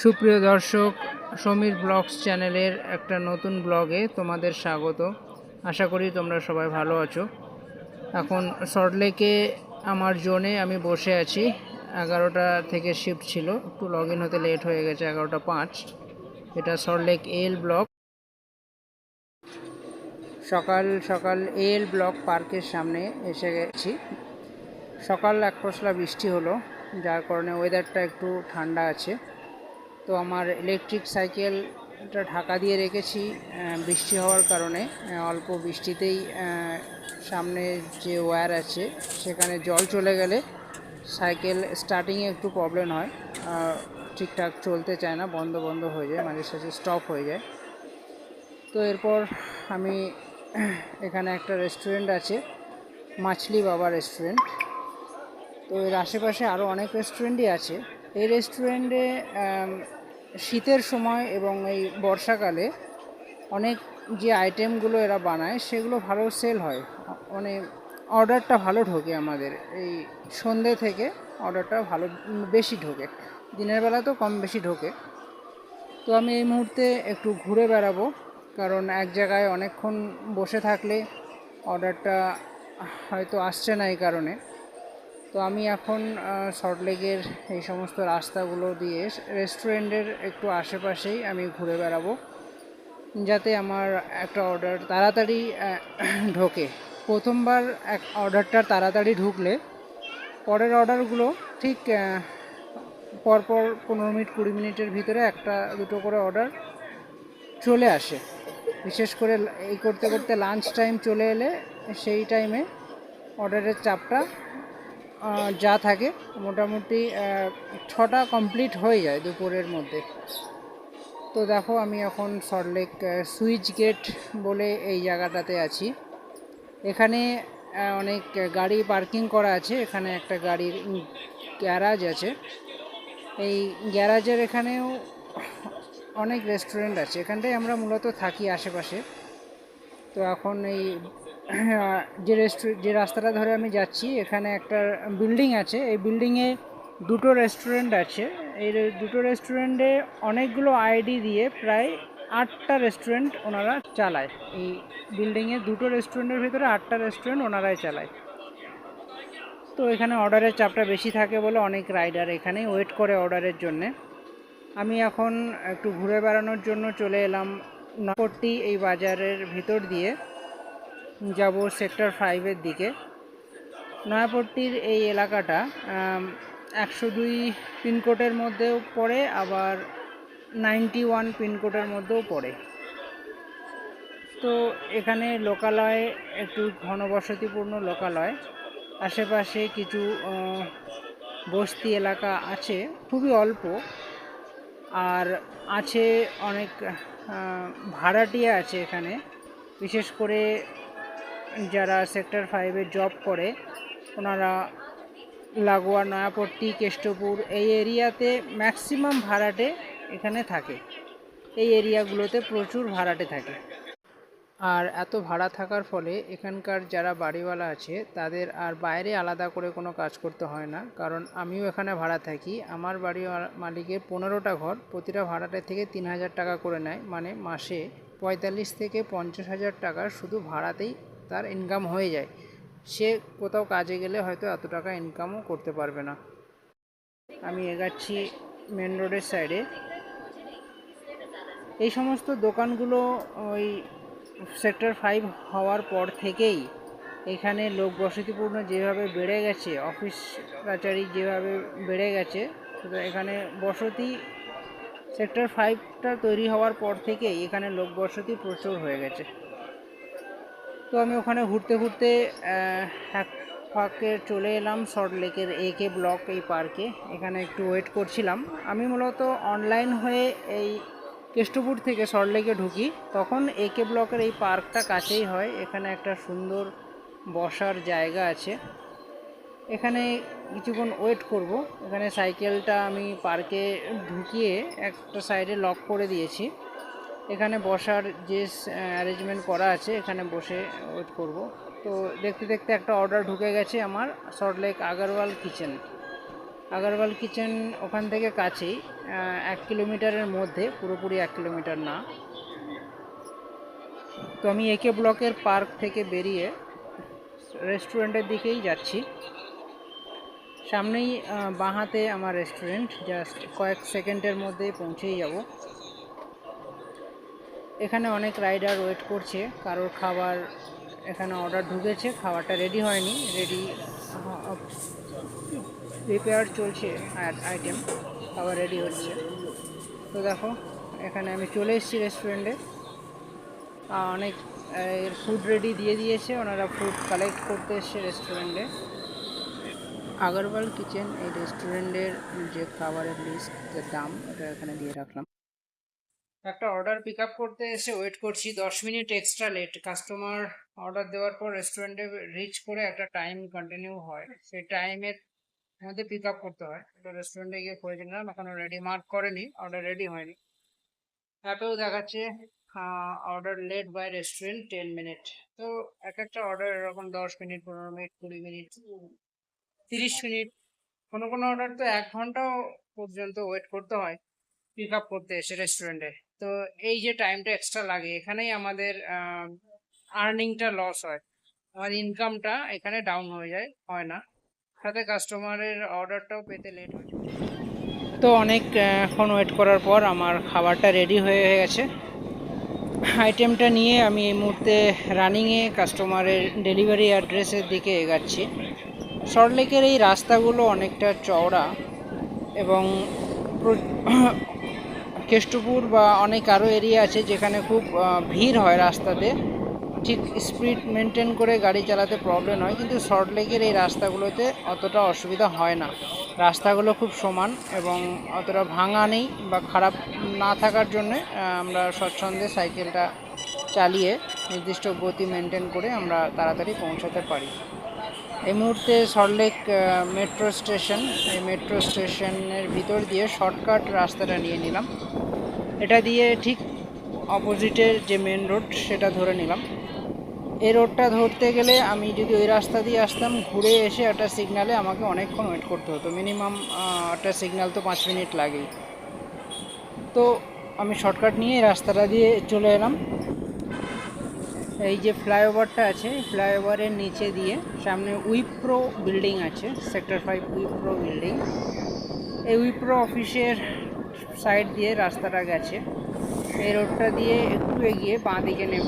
সুপ্রিয় দর্শক, সমীর ব্লগস চ্যানেলের একটা নতুন ব্লগে তোমাদের স্বাগত। আশা করি তোমরা সবাই ভালো আছো। এখন সল্টলেকে আমার জোনে আমি বসে আছি। 11টা থেকে শিফট ছিল, একটু লগ ইন হতে লেট হয়ে গেছে, 11টা 5। এটা সল্টলেক এল ব্লক। সকাল সকাল এল ব্লক পার্কের সামনে এসে গেছি। সকাল এক পশলা বৃষ্টি হলো, যার কারণে ওয়েদারটা একটু ঠান্ডা আছে। তো আমার ইলেকট্রিক সাইকেলটা ঢাকা দিয়ে রেখেছি বৃষ্টি হওয়ার কারণে। অল্প বৃষ্টিতেই সামনে যে ওয়্যার আছে সেখানে জল চলে গেলে সাইকেল স্টার্টিংয়ে একটু প্রবলেম হয়, ঠিকঠাক চলতে চায় না, বন্ধ বন্ধ হয়ে যায়, মাঝে সাঝে স্টপ হয়ে যায়। তো এরপর আমি এখানে একটা রেস্টুরেন্ট আছে, মাছলি বাবা রেস্টুরেন্ট। তো এর আশেপাশে আরও অনেক রেস্টুরেন্টই আছে। এই রেস্টুরেন্টে শীতের সময় এবং এই বর্ষাকালে অনেক যে আইটেমগুলো এরা বানায় সেগুলো ভালো সেল হয়, মানে অর্ডারটা ভালো ঢোকে আমাদের। এই সন্ধ্যে থেকে অর্ডারটা ভালো বেশি ঢোকে, দিনের বেলা তো কম বেশি ঢোকে। তো আমি এই মুহূর্তে একটু ঘুরে বেড়াবো, কারণ এক জায়গায় অনেকক্ষণ বসে থাকলে অর্ডারটা হয়তো আসছে না এই কারণে। তো আমি এখন সল্টলেকের এই সমস্ত রাস্তাগুলো দিয়ে রেস্টুরেন্টের একটু আশেপাশেই আমি ঘুরে বেড়াবো, যাতে আমার একটা অর্ডার তাড়াতাড়ি ঢোকে। প্রথমবার এক অর্ডারটা তাড়াতাড়ি ঢুকলে পরের অর্ডারগুলো ঠিক পরপর 15-20 মিনিটের ভিতরে একটা দুটো করে অর্ডার চলে আসে। বিশেষ করে এই করতে করতে লাঞ্চ টাইম চলে এলে সেই টাইমে অর্ডারের চাপটা যা থাকে মোটামুটি 6টা কমপ্লিট হয়ে যায় দুপুরের মধ্যে। তো দেখো, আমি এখন সল্টলেক সুইচ গেট বলে এই জায়গাটাতে আছি। এখানে অনেক গাড়ি পার্কিং করা আছে। এখানে একটা গাড়ির গ্যারাজ আছে। এই গ্যারাজের এখানেও অনেক রেস্টুরেন্ট আছে, এখানটায় আমরা মূলত থাকি আশেপাশে। তো এখন এই যে রাস্তাটা ধরে আমি যাচ্ছি, এখানে একটা বিল্ডিং আছে। এই বিল্ডিংয়ে দুটো রেস্টুরেন্ট আছে। এই দুটো রেস্টুরেন্টে অনেকগুলো আইডি দিয়ে প্রায় 8টা রেস্টুরেন্ট ওনারা চালায়। এই বিল্ডিংয়ে দুটো রেস্টুরেন্টের ভিতরে 8টা রেস্টুরেন্ট ওনারাই চালায়। তো এখানে অর্ডারের চাপটা বেশি থাকে বলে অনেক রাইডার এখানেই ওয়েট করে অর্ডারের জন্যে। আমি এখন একটু ঘুরে বেড়ানোর জন্য চলে এলাম নয়াপট্টি এই বাজারের ভিতর দিয়ে, যাব সেক্টর 5-এর দিকে। নয়াপট্টির এই এলাকাটা 102 পিনকোডের মধ্যেও পড়ে, আবার 91 পিনকোডের মধ্যেও পড়ে। তো এখানে লোকালয় একটু ঘনবসতিপূর্ণ লোকালয়, আশেপাশে কিছু বস্তি এলাকা আছে, খুবই অল্প। আর আছে অনেক ভাড়াটিয়া আছে এখানে, বিশেষ করে যারা সেক্টর 5-এ জব করে ওনারা লাগোয়া নয়াপট্টি, কেষ্টপুর এই এরিয়াতে ম্যাক্সিমাম ভাড়াটে এখানে থাকে। এই এরিয়াগুলোতে প্রচুর ভাড়াটে থাকে। আর এত ভাড়া থাকার ফলে এখানকার যারা বাড়িওয়ালা আছে তাদের আর বাইরে আলাদা করে কোনো কাজ করতে হয় না, কারণ আমিও এখানে ভাড়া থাকি। আমার বাড়ি মালিকের 15টা ঘর, প্রতিটা ভাড়াটে থেকে 3,000 টাকা করে নেয়, মানে মাসে 45 থেকে 50,000 টাকা শুধু ভাড়াতেই তার ইনকাম হয়ে যায়। সে কোথাও কাজে গেলে হয়তো এত টাকা ইনকামও করতে পারবে না। আমি এগাচ্ছি মেন রোডের সাইডে। এই সমস্ত দোকানগুলো ওই সেক্টর 5 হওয়ার পর থেকেই এখানে লোক বসতিপূর্ণ যেভাবে বেড়ে গেছে, অফিস কাচারি যেভাবে বেড়ে গেছে, এখানে বসতি সেক্টর 5টা তৈরি হওয়ার পর থেকেই এখানে লোক বসতি প্রচুর হয়ে গেছে। তো আমি ওখানে ঘুরতে ঘুরতে এক ফাঁকে চলে এলাম সল্টলেকের একে ব্লক এই পার্কে। এখানে একটু ওয়েট করছিলাম। আমি মূলত অনলাইন হয়ে এই কেষ্টপুর থেকে সল্টলেকে ঢুকি, তখন একে ব্লকের এই পার্কটা কাছেই হয়। এখানে একটা সুন্দর বসার জায়গা আছে, এখানে কিছুক্ষণ ওয়েট করব। এখানে সাইকেলটা আমি পার্কে ঢুকিয়ে একটা সাইডে লক করে দিয়েছি। এখানে বসার যে অ্যারেঞ্জমেন্ট করা আছে, এখানে বসে ওয়েট করব। তো দেখতে দেখতে একটা অর্ডার ঢুকে গেছে আমার, সল্টলেক আগরওয়াল কিচেন। আগরওয়াল কিচেন ওখান থেকে কাছেই, 1 কিলোমিটারের মধ্যে, পুরোপুরি 1 কিলোমিটার না। তো আমি একে ব্লকের পার্ক থেকে বেরিয়ে রেস্টুরেন্টের দিকেই যাচ্ছি। সামনেই বাঁ হাতে আমার রেস্টুরেন্ট, জাস্ট কয়েক সেকেন্ডের মধ্যেই পৌঁছেই যাব। এখানে অনেক রাইডার ওয়েট করছে, কারোর খাবার এখানে অর্ডার ঢুকেছে, খাবারটা রেডি হয়নি, রেডি প্রিপেয়ার চলছে আইটেম, খাবার রেডি হচ্ছে। তো দেখো এখানে আমি চলে এসেছি রেস্টুরেন্টে, অনেক ফুড রেডি দিয়ে দিয়েছে, ওনারা ফুড কালেক্ট করতে এসছে রেস্টুরেন্টে। আগরওয়াল কিচেন এই রেস্টুরেন্টের যে খাবারের লিস্ট, যে দাম, এটা এখানে দিয়ে রাখলাম। একটা অর্ডার পিক আপ করতে এসে ওয়েট করছি, 10 minute extra late. Customer order দেওয়ার পর রেস্টুরেন্টে রিচ করে একটা টাইম কন্টিনিউ হয়, সেই টাইমের মধ্যে পিক আপ করতে হয়। এটা রেস্টুরেন্টে গিয়ে করেছি, না এখনো রেডি মার্ক করেনি, অর্ডার রেডি হয়নি। অ্যাপেও দেখাচ্ছে order late by restaurant 10 minute. তো এক একটা অর্ডার এরকম 10 মিনিট, 15 মিনিট, 20 মিনিট, 30 মিনিট, কোনো কোনো অর্ডার তো 1 ঘন্টাও পর্যন্ত ওয়েট করতে হয় পিক আপ করতে এসে রেস্টুরেন্টে। তো এই যে টাইমটা এক্সট্রা লাগে, এখানেই আমাদের আর্নিংটা লস হয়, আমার ইনকামটা এখানে ডাউন হয়ে যায়, হয় না, সাথে কাস্টমারের অর্ডারটাও পেতে লেট হয়। তো অনেকক্ষণ ওয়েট করার পর আমার খাবারটা রেডি হয়ে গেছে। আইটেমটা নিয়ে আমি এই মুহূর্তে রানিংয়ে কাস্টমারের ডেলিভারি অ্যাড্রেসের দিকে এগাচ্ছি। সল্টলেকের এই রাস্তাগুলো অনেকটা চওড়া এবং কেষ্টপুর বা অনেক আরও এরিয়া আছে যেখানে খুব ভিড় হয় রাস্তাতে, ঠিক স্পিড মেনটেন করে গাড়ি চালাতে প্রবলেম হয়, কিন্তু সল্টলেকের এই রাস্তাগুলোতে অতটা অসুবিধা হয় না। রাস্তাগুলো খুব সমান এবং অতটা ভাঙা নেই বা খারাপ না থাকার জন্যে আমরা স্বচ্ছন্দে সাইকেলটা চালিয়ে নির্দিষ্ট গতি মেনটেন করে আমরা তাড়াতাড়ি পৌঁছাতে পারি। এই মুহূর্তে সল্টলেক মেট্রো স্টেশন, এই মেট্রো স্টেশনের ভিতর দিয়ে শর্টকাট রাস্তাটা নিয়ে নিলাম। এটা দিয়ে ঠিক অপোজিটের যে মেন রোড সেটা ধরে নিলাম। এই রোডটা ধরতে গেলে আমি যদি ওই রাস্তা দিয়ে আসতাম, ঘুরে এসে একটা সিগনালে আমাকে অনেকক্ষণ ওয়েট করতে হতো, মিনিমাম একটা সিগনাল তো 5 মিনিট লাগেই। তো আমি শর্টকাট নিয়ে রাস্তাটা দিয়ে চলে এলাম। এই যে ফ্লাইওভারটা আছে, ফ্লাইওভারের নিচে দিয়ে সামনে উইপ্রো বিল্ডিং আছে, সেক্টর 5 উইপ্রো বিল্ডিং। এই উইপ্রো অফিসের সাইড দিয়ে রাস্তাটা গেছে। এই রোডটা দিয়ে একটু এগিয়ে বাঁ দিকে নেব।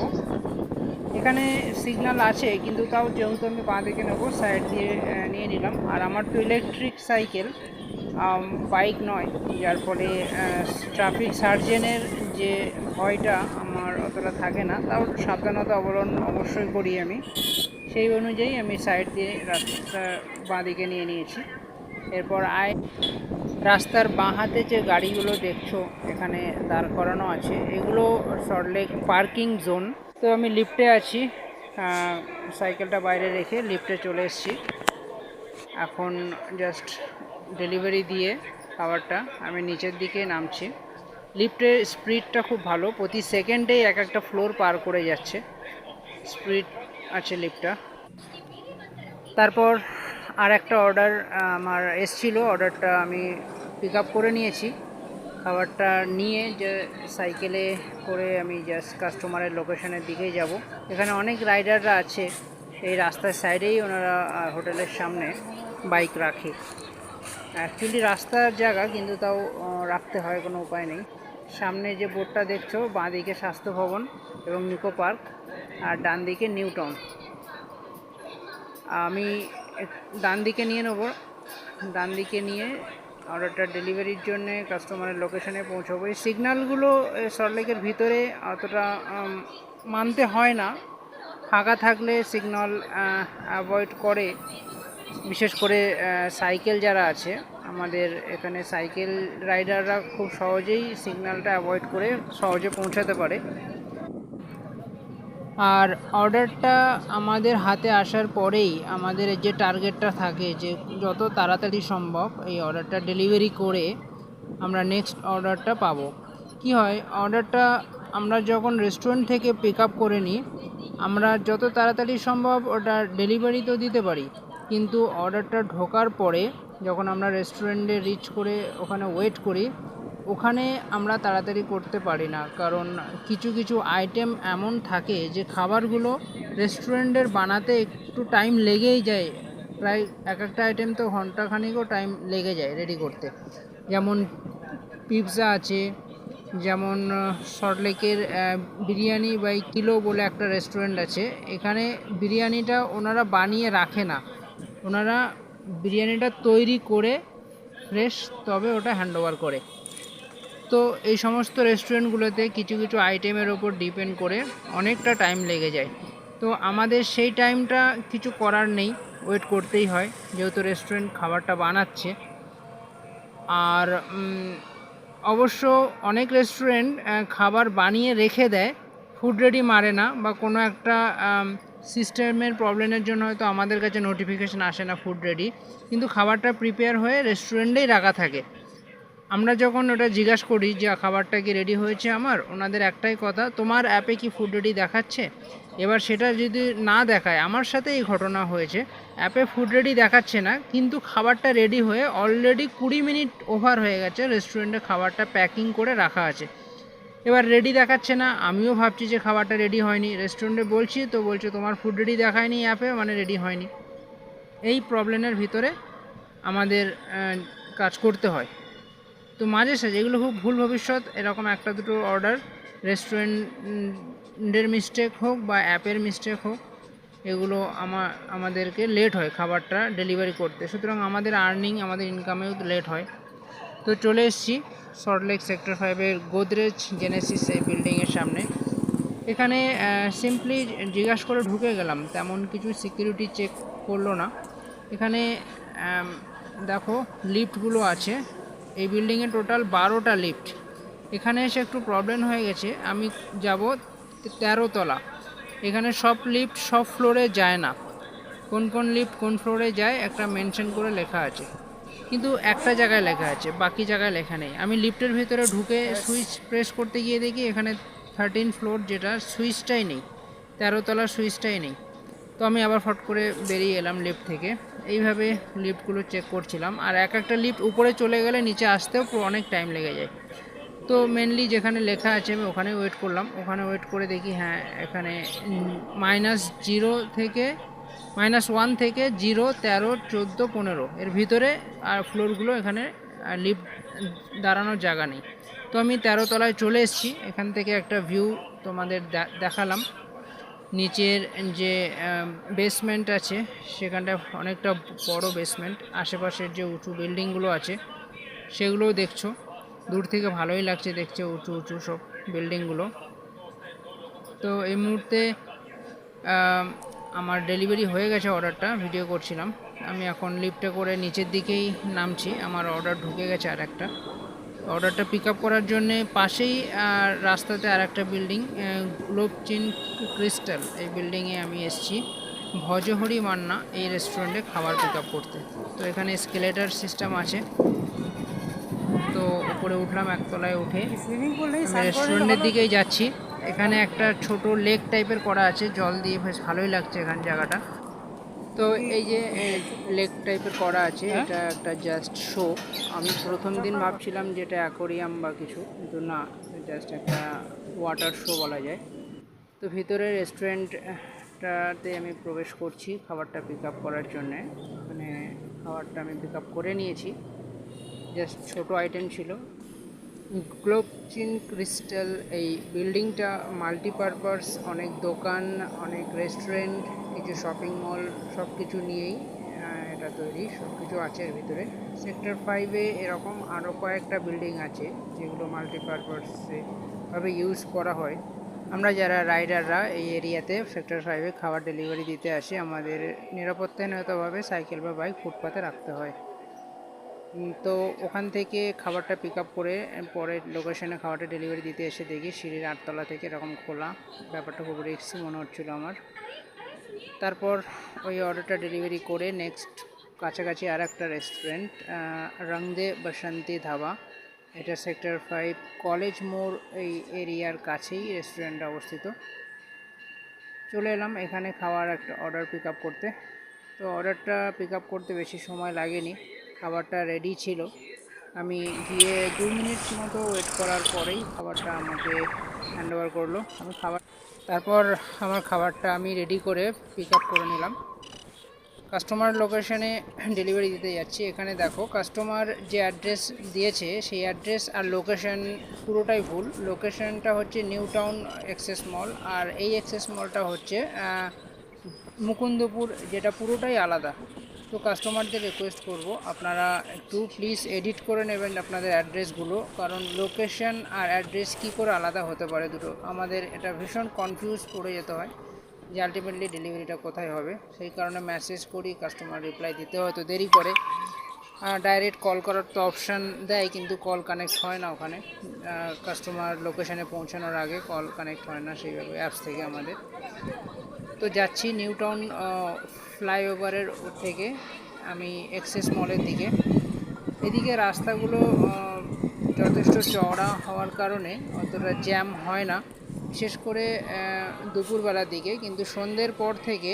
এখানে সিগন্যাল আছে, কিন্তু তাও যেহেতু আমি বাঁ দিকে নেব, সাইড দিয়ে নিয়ে নিলাম। আর আমার তো ইলেকট্রিক সাইকেল, বাইক নয়, যার ফলে ট্রাফিক সার্জেনের যে ভয়টা আমার অতটা থাকে না। তাও সাবধানতা অবলম্বন অবশ্যই করি আমি, সেই অনুযায়ী আমি সাইড দিয়ে রাস্তা বাঁ দিকে নিয়ে নিয়েছি। এরপর রাস্তার বাঁ হাতে যে গাড়িগুলো দেখছো এখানে দাঁড় করানো আছে, এগুলো সল্টলেক পার্কিং জোন। তো আমি লিফটে আছি, সাইকেলটা বাইরে রেখে লিফটে চলে এসেছি। এখন জাস্ট ডেলিভারি দিয়ে খাবারটা আমি নিচের দিকে নামছি। লিফটের স্পিডটা খুব ভালো, প্রতি সেকেন্ডেই এক একটা ফ্লোর পার করে যাচ্ছে, স্পিড আছে লিফটটা। তারপর আর একটা অর্ডার আমার এসছিল, অর্ডারটা আমি পিক আপ করে নিয়েছি। খাবারটা নিয়ে যে সাইকেলে করে আমি জাস্ট কাস্টমারের লোকেশনের দিকেই যাব। এখানে অনেক রাইডাররা আছে, এই রাস্তার সাইডেই ওনারা হোটেলের সামনে বাইক রাখে। অ্যাকচুয়ালি রাস্তার জায়গা, কিন্তু তাও রাখতে হয়, কোনো উপায় নেই। সামনে যে বোর্ডটা দেখছো, বাঁ দিকে স্বাস্থ্য ভবন এবং নিকো পার্ক, আর ডান দিকে নিউ টাউন। আমি ডান দিকে নিয়ে নেব, ডান দিকে নিয়ে অর্ডারটা ডেলিভারির জন্য কাস্টমারের লোকেশনে পৌঁছাবো। এই সিগন্যালগুলো সল্টলেকের ভিতরে অতটা মানতে হয় না, ফাঁকা থাকলে সিগন্যাল অ্যাভয়েড করে। বিশেষ করে সাইকেল যারা আছে আমাদের এখানে, সাইকেল রাইডাররা খুব সহজেই সিগন্যালটা অ্যাভয়েড করে সহজে পৌঁছাতে পারে। আর অর্ডারটা আমাদের হাতে আসার পরেই আমাদের যে টার্গেটটা থাকে, যে যত তাড়াতাড়ি সম্ভব এই অর্ডারটা ডেলিভারি করে আমরা নেক্সট অর্ডারটা পাবো। কি হয়, অর্ডারটা আমরা যখন রেস্টুরেন্ট থেকে পিক আপ করে নিই, আমরা যত তাড়াতাড়ি সম্ভব ওটা ডেলিভারি তো দিতে পারি, কিন্তু অর্ডারটা ঢোকার পরে যখন আমরা রেস্টুরেন্টে রিচ করে ওখানে ওয়েট করি, ওখানে আমরা তাড়াতাড়ি করতে পারি না, কারণ কিছু কিছু আইটেম এমন থাকে যে খাবারগুলো রেস্টুরেন্টের বানাতে একটু টাইম লেগেই যায়। প্রায় এক একটা আইটেম তো ঘন্টাখানিকও টাইম লেগে যায় রেডি করতে। যেমন পিৎজা আছে, যেমন সল্টলেকের বিরিয়ানি বাই কিলো বলে একটা রেস্টুরেন্ট আছে। এখানে বিরিয়ানিটা ওনারা বানিয়ে রাখে না, ওনারা বিরিয়ানিটা তৈরি করে ফ্রেশ তবে ওটা হ্যান্ড ওভার করে। তো এই সমস্ত রেস্টুরেন্টগুলোতে কিছু কিছু আইটেমের ওপর ডিপেন্ড করে অনেকটা টাইম লেগে যায়। তো আমাদের সেই টাইমটা কিছু করার নেই, ওয়েট করতেই হয়, যেহেতু রেস্টুরেন্ট খাবারটা বানাচ্ছে। আর অবশ্য অনেক রেস্টুরেন্ট খাবার বানিয়ে রেখে দেয়, ফুড রেডি মারে না, বা কোনো একটা সিস্টেমের প্রবলেমের জন্য হয়তো আমাদের কাছে নোটিফিকেশান আসে না ফুড রেডি, কিন্তু খাবারটা প্রিপেয়ার হয়ে রেস্টুরেন্টেই রাখা থাকে। আমরা যখন ওটা জিজ্ঞাসা করি যে খাবারটা কি রেডি হয়েছে আমার, ওনাদের একটাই কথা, তোমার অ্যাপে কি ফুড রেডি দেখাচ্ছে? এবার সেটা যদি না দেখায়, আমার সাথে এই ঘটনা হয়েছে, অ্যাপে ফুড রেডি দেখাচ্ছে না কিন্তু খাবারটা রেডি হয়ে অলরেডি 20 মিনিট ওভার হয়ে গেছে, রেস্টুরেন্টে খাবারটা প্যাকিং করে রাখা আছে। এবার রেডি দেখাচ্ছে না, আমিও ভাবছি যে খাবারটা রেডি হয়নি, রেস্টুরেন্টে বলছি তো বলছে তোমার ফুড রেডি দেখায়নি অ্যাপে, মানে রেডি হয়নি। এই প্রবলেমের ভিতরে আমাদের কাজ করতে হয়। তো মাঝে সাঝে এগুলো খুব ভুল ভবিষ্যৎ, এরকম একটা দুটো অর্ডার রেস্টুরেন্টের মিস্টেক হোক বা অ্যাপের মিস্টেক হোক, এগুলো আমাদেরকে লেট হয় খাবারটা ডেলিভারি করতে, সুতরাং আমাদের আর্নিং, আমাদের ইনকামেও লেট হয়। তো চলে এসেছি সল্টলেক সেক্টর 5-এর গোদরেজ জেনেসিস এই বিল্ডিংয়ের সামনে। এখানে সিম্পলি জিজ্ঞাসা করে ঢুকে গেলাম, তেমন কিছু সিকিউরিটি চেক করলো না। এখানে দেখো লিফটগুলো আছে, এই বিল্ডিংয়ে টোটাল 12টা লিফট। এখানে এসে একটু প্রবলেম হয়ে গেছে, আমি যাব 13 তলা। এখানে সব লিফট সব ফ্লোরে যায় না, কোন কোন লিফট কোন ফ্লোরে যায় একটা মেনশন করে লেখা আছে, কিন্তু একটা জায়গায় লেখা আছে, বাকি জায়গায় লেখা নেই। আমি লিফটের ভিতরে ঢুকে সুইচ প্রেস করতে গিয়ে দেখি এখানে 13 ফ্লোর যেটা সুইচটাই নেই, 13 তলার সুইচটাই নেই। তো আমি আবার ফট করে বেরিয়ে এলাম লিফট থেকে। এইভাবে লিফটগুলো চেক করছিলাম, আর এক একটা লিফট উপরে চলে গেলে নিচে আসতেও অনেক টাইম লেগে যায়। তো মেনলি যেখানে লেখা আছে আমি ওখানে ওয়েট করলাম। ওখানে ওয়েট করে দেখি হ্যাঁ, এখানে -1 থেকে 0, 13, 14, 15 এর ভিতরে আর ফ্লোরগুলো, এখানে লিফট দাঁড়ানোর জায়গা নেই। তো আমি 13 তলায় চলে এসেছি। এখান থেকে একটা ভিউ তোমাদের দেখালাম। নিচের যে বেসমেন্ট আছে সেখানটা অনেকটা বড় বেসমেন্ট, আশেপাশের যে উঁচু বিল্ডিংগুলো আছে সেগুলোও দেখছো, দূর থেকে ভালোই লাগছে দেখছে উঁচু উঁচু সব বিল্ডিংগুলো। তো এই মুহূর্তে আমার ডেলিভারি হয়ে গেছে, অর্ডারটা ভিডিও করছিলাম। আমি এখন লিফটে করে নিচের দিকেই নামছি, আমার অর্ডার ঢুকে গেছে আর একটা। অর্ডারটা পিক আপ করার জন্যে পাশেই রাস্তাতে আর একটা বিল্ডিং, গ্লোবচিন ক্রিস্টাল, এই বিল্ডিংয়ে আমি এসেছি ভজহরি মান্না এই রেস্টুরেন্টে খাবার পিক আপ করতে। তো এখানে স্কেলেটার সিস্টেম আছে, তো উপরে উঠলাম, একতলায় উঠে আমি রেস্টুরেন্টের দিকেই যাচ্ছি। এখানে একটা ছোট লেক টাইপের করা আছে, জল দিয়ে বেশ ভালোই লাগছে এখানে জায়গাটা। তো এই যে লেক টাইপের করা আছে, এটা একটা জাস্ট শো। আমি প্রথম দিন ভাবছিলাম যে এটা অ্যাকোরিয়াম বা কিছু, কিন্তু না, জাস্ট একটা ওয়াটার শো বলা যায়। তো ভিতরে রেস্টুরেন্টটাতে আমি প্রবেশ করছি খাবারটা পিক আপ করার জন্যে। মানে খাবারটা আমি পিক আপ করে নিয়েছি, জাস্ট ছোটো আইটেম ছিল। গ্লোবচিন ক্রিস্টাল এই বিল্ডিংটা মাল্টিপারপাস, অনেক দোকান, অনেক রেস্টুরেন্ট, কিছু শপিং মল, সব কিছু নিয়েই এটা তৈরি, সব কিছু আছে এর ভিতরে। সেক্টর 5-এ এরকম আরও কয়েকটা বিল্ডিং আছে যেগুলো মাল্টিপারপাসে ভাবে ইউজ করা হয়। আমরা যারা রাইডাররা এই এরিয়াতে সেক্টর 5-এ খাবার ডেলিভারি দিতে আসি, আমাদের নিরাপত্তাহীনতাভাবে সাইকেল বা বাইক ফুটপাতে রাখতে হয়। তো ওখান থেকে খাবারটা পিক আপ করে পরে লোকেশনে খাবারটা ডেলিভারি দিতে এসে দেখি সিঁড়ির 8তলা থেকে এরকম খোলা, ব্যাপারটা খুব রিস্কি মনে হচ্ছিলো আমার। তারপর ওই অর্ডারটা ডেলিভারি করে নেক্সট কাছাকাছি আর একটা রেস্টুরেন্ট, রংদে বসন্তী ধাবা, এটা সেক্টর 5 কলেজ মোড় এই এরিয়ার কাছেই রেস্টুরেন্টটা অবস্থিত। চলে এলাম এখানে খাওয়ার একটা অর্ডার পিক আপ করতে। তো অর্ডারটা পিক আপ করতে বেশি সময় লাগেনি, খাবারটা রেডি ছিল। আমি গিয়ে 2 মিনিট মতো ওয়েট করার পরেই খাবারটা আমাকে হ্যান্ড ওভার করলো। তারপর আমার খাবারটা আমি রেডি করে পিক আপ করে নিলাম। কাস্টমার লোকেশনে ডেলিভারি দিতে যাচ্ছি। এখানে দেখো কাস্টমার যে অ্যাড্রেস দিয়েছে সেই অ্যাড্রেস আর লোকেশন পুরোটাই ভুল। লোকেশনটা হচ্ছে নিউ টাউন এক্সেস মল, আর এই এক্সেস মলটা হচ্ছে মুকুন্দপুর, যেটা পুরোটাই আলাদা। তো কাস্টমারদের রিকোয়েস্ট করব আপনারা একটু প্লিজ এডিট করে নেবেন আপনাদের অ্যাড্রেসগুলো, কারণ লোকেশন আর অ্যাড্রেস কী করে আলাদা হতে পারে দুটো, আমাদের এটা ভীষণ কনফিউজ পড়ে যেতে হয় যে আলটিমেটলি ডেলিভারিটা কোথায় হবে। সেই কারণে মেসেজ করি, কাস্টমার রিপ্লাই দিতে হয়তো দেরি করে। ডাইরেক্ট কল করার তো অপশান দেয়, কিন্তু কল কানেক্ট হয় না ওখানে। কাস্টমার লোকেশানে পৌঁছানোর আগে কল কানেক্ট হয় না সেইভাবে অ্যাপস থেকে আমাদের। তো যাচ্ছি নিউ টাউন ফ্লাইওভারের থেকে আমি এক্সেস মলের দিকে। এদিকে রাস্তাগুলো যথেষ্ট চওড়া হওয়ার কারণে অতটা জ্যাম হয় না, বিশেষ করে দুপুরবেলার দিকে, কিন্তু সন্ধ্যের পর থেকে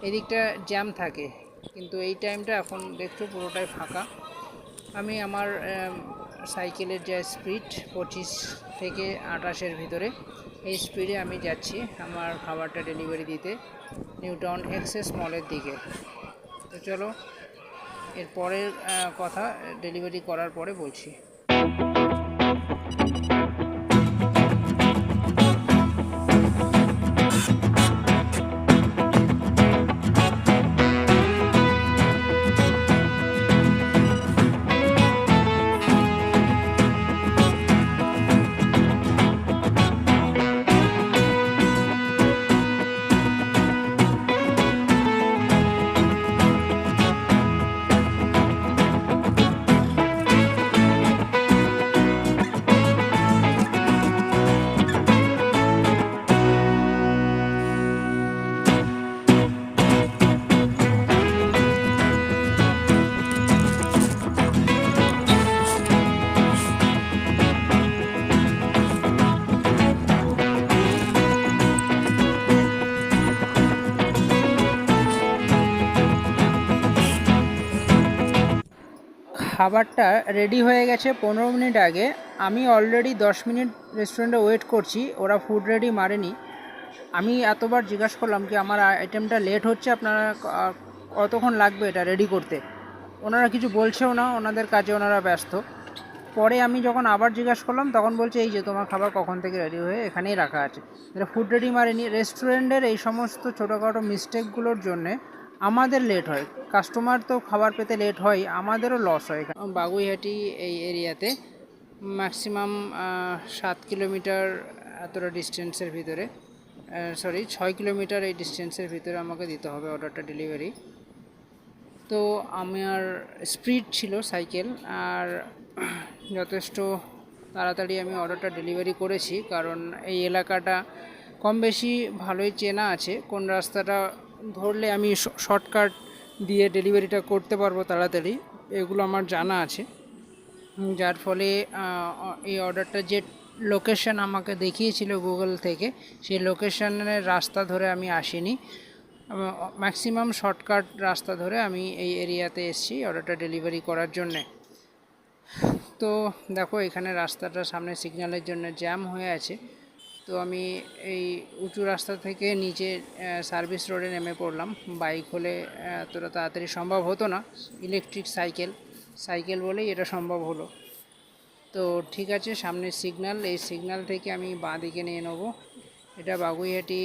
এদিকটা জ্যাম থাকে। কিন্তু এই টাইমটা এখন দেখছো পুরোটাই ফাঁকা। আমি আমার সাইকেলের যে স্পিড 25 থেকে 28-এর ভিতরে, এই স্পিডে আমি যাচ্ছি আমার খাবারটা ডেলিভারি দিতে নিউ টাউন এক্সেস মলের দিকে। তো চলো এর পরের কথা ডেলিভারি করার পরে বলছি। খাবারটা রেডি হয়ে গেছে 15 মিনিট আগে। আমি অলরেডি 10 মিনিট রেস্টুরেন্টে ওয়েট করছি, ওরা ফুড রেডি মারেনি। আমি এতবার জিজ্ঞাসা করলাম কি আমার আইটেমটা লেট হচ্ছে, আপনারা কতক্ষণ লাগবে এটা রেডি করতে। ওনারা কিছু বলছেও না, ওনাদের কাজে ওনারা ব্যস্ত। পরে আমি যখন আবার জিজ্ঞাসা করলাম তখন বলছে এই যে তোমার খাবার কখন থেকে রেডি হয়ে এখানেই রাখা আছে। এটা ফুড রেডি মারেনি। রেস্টুরেন্টের এই সমস্ত ছোটোখাটো মিস্টেকগুলোর জন্যে আমাদের লেট হয়, কাস্টমার তো খাবার পেতে লেট হয়, আমাদেরও লস হয়। বাগুইহাটি এই এরিয়াতে ম্যাক্সিমাম 7 কিলোমিটার এতটা ডিস্টেন্সের ভিতরে, 6 কিলোমিটার এই ডিস্টেন্সের ভিতরে আমাকে দিতে হবে অর্ডারটা ডেলিভারি। তো আমার স্পিড ছিল সাইকেল, আর যথেষ্ট তাড়াতাড়ি আমি অর্ডারটা ডেলিভারি করেছি, কারণ এই এলাকাটা কম বেশি ভালোই চেনা আছে। কোন রাস্তাটা ধরলে আমি শর্টকাট দিয়ে ডেলিভারিটা করতে পারবো তাড়াতাড়ি, এগুলো আমার জানা আছে। যার ফলে এই অর্ডারটা যে লোকেশন আমাকে দেখিয়েছিল গুগল থেকে, সেই লোকেশনের রাস্তা ধরে আমি আসিনি, ম্যাক্সিমাম শর্টকাট রাস্তা ধরে আমি এই এরিয়াতে এসেছি অর্ডারটা ডেলিভারি করার জন্যে। তো দেখো এখানে রাস্তাটা সামনে সিগন্যালের জন্য জ্যাম হয়ে আছে। তো আমি এই উঁচু রাস্তা থেকে নিচে সার্ভিস রোডে নেমে পড়লাম। বাইক হলে এতটা তাড়াতাড়ি সম্ভব হতো না, ইলেকট্রিক সাইকেল বলেই এটা সম্ভব হলো। তো ঠিক আছে, সামনে সিগন্যাল, এই সিগন্যাল থেকে আমি বাঁ দিকে নিয়ে নেবো। এটা বাগুইহাটি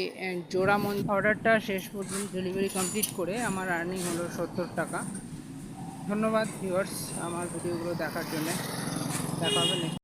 জোড়া মন্দির। অর্ডারটা শেষ পর্যন্ত ডেলিভারি কমপ্লিট করে আমার আর্নিং হলো 70 টাকা। ধন্যবাদ ভিউয়ার্স আমার ভিডিওগুলো দেখার জন্য। দেখা হবে নেক্সট।